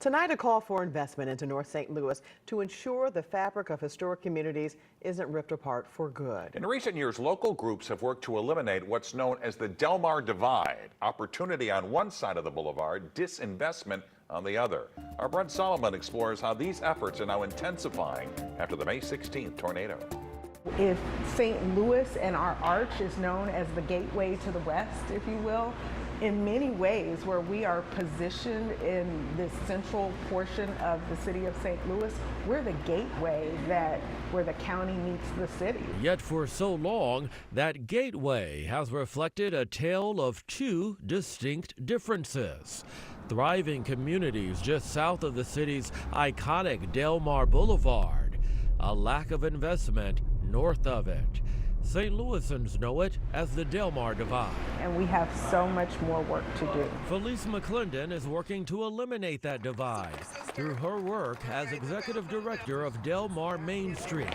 Tonight, a call for investment into North St. Louis to ensure the fabric of historic communities isn't ripped apart for good. In recent years, local groups have worked to eliminate what's known as the Delmar Divide. Opportunity on one side of the boulevard, disinvestment on the other. Our Brent Solomon explores how these efforts are now intensifying after the May 16th tornado. If St. Louis and our arch is known as the gateway to the west, if you will, in many ways where we are positioned in this central portion of the city of St. Louis, we're the gateway where the county meets the city. Yet for so long, that gateway has reflected a tale of two distinct differences. Thriving communities just south of the city's iconic Delmar Boulevard, a lack of investment north of it. St. Louisans know it as the Delmar Divide. And we have so much more work to do. Felice McClendon is working to eliminate that divide through her work as executive director of Delmar Main Street.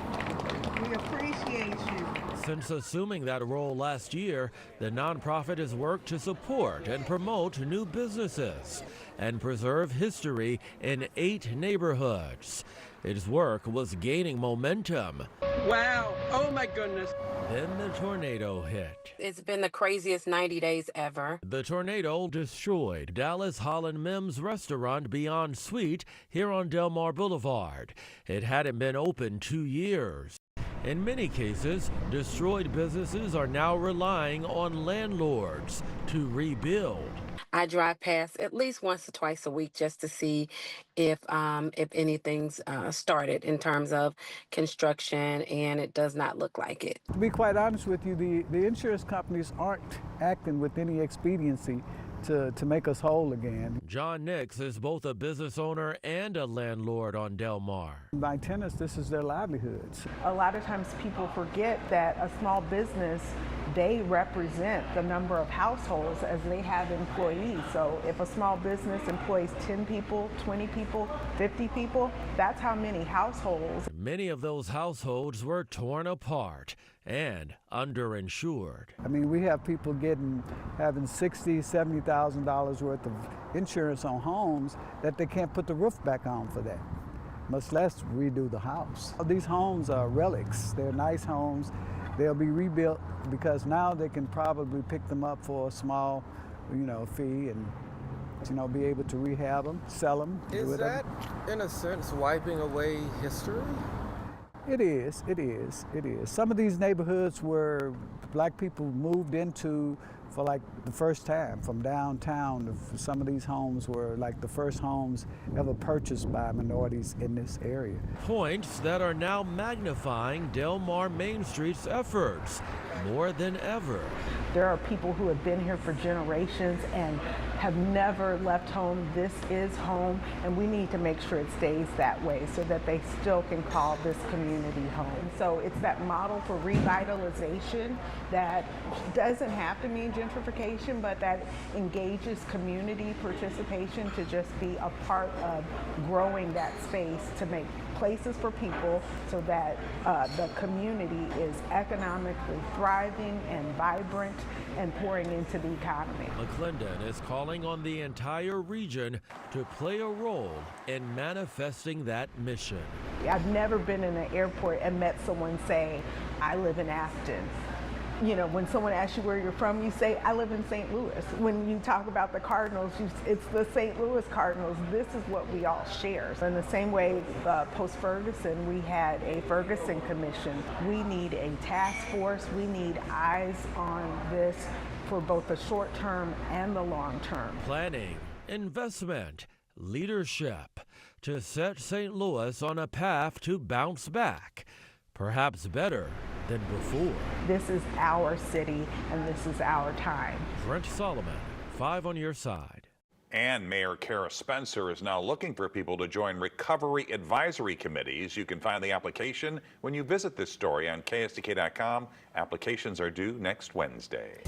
We appreciate you. Since assuming that role last year, the nonprofit has worked to support and promote new businesses and preserve history in 8 neighborhoods. Its work was gaining momentum. Wow, oh my goodness. Then the tornado hit. It's been the craziest 90 days ever. The tornado destroyed Dallas Holland Mims restaurant Beyond Sweet here on Delmar Boulevard. It hadn't been open 2 years. In many cases, destroyed businesses are now relying on landlords to rebuild. I drive past at least once or twice a week just to see if anything's started in terms of construction, and it does not look like it. To be quite honest with you, the insurance companies aren't acting with any expediency to make us whole again. John Nix is both a business owner and a landlord on Delmar. My tenants, this is their livelihoods. A lot of times people forget that a small business, they represent the number of households as they have employees. So if a small business employs 10 people, 20 people, 50 people, that's how many households. Many of those households were torn apart and underinsured. I mean, we have people having $60,000, $70,000 worth of insurance on homes that they can't put the roof back on for that, much less redo the house. These homes are relics. They're nice homes. They'll be rebuilt because now they can probably pick them up for a small, fee and, be able to rehab them, sell them. Is that, in a sense, wiping away history? It is. Some of these neighborhoods where black people moved into for like the first time from downtown. Some of these homes were like the first homes ever purchased by minorities in this area. Points that are now magnifying Delmar Main Street's efforts more than ever. There are people who have been here for generations and have never left home. This is home, and we need to make sure it stays that way so that they still can call this community home. So it's that model for revitalization that doesn't have to mean gentrification, but that engages community participation to just be a part of growing that space to make places for people so that the community is economically thriving and vibrant and pouring into the economy. McClendon is calling on the entire region to play a role in manifesting that mission. I've never been in an airport and met someone say, I live in Afton. When someone asks you where you're from, you say, I live in St. Louis. When you talk about the Cardinals, it's the St. Louis Cardinals. This is what we all share. In the same way, post-Ferguson, we had a Ferguson Commission. We need a task force. We need eyes on this for both the short term and the long term. Planning, investment, leadership to set St. Louis on a path to bounce back, perhaps better than before. This is our city, and this is our time. Brent Solomon, 5 on your side. And Mayor Kara Spencer is now looking for people to join recovery advisory committees. You can find the application when you visit this story on KSDK.com. Applications are due next Wednesday.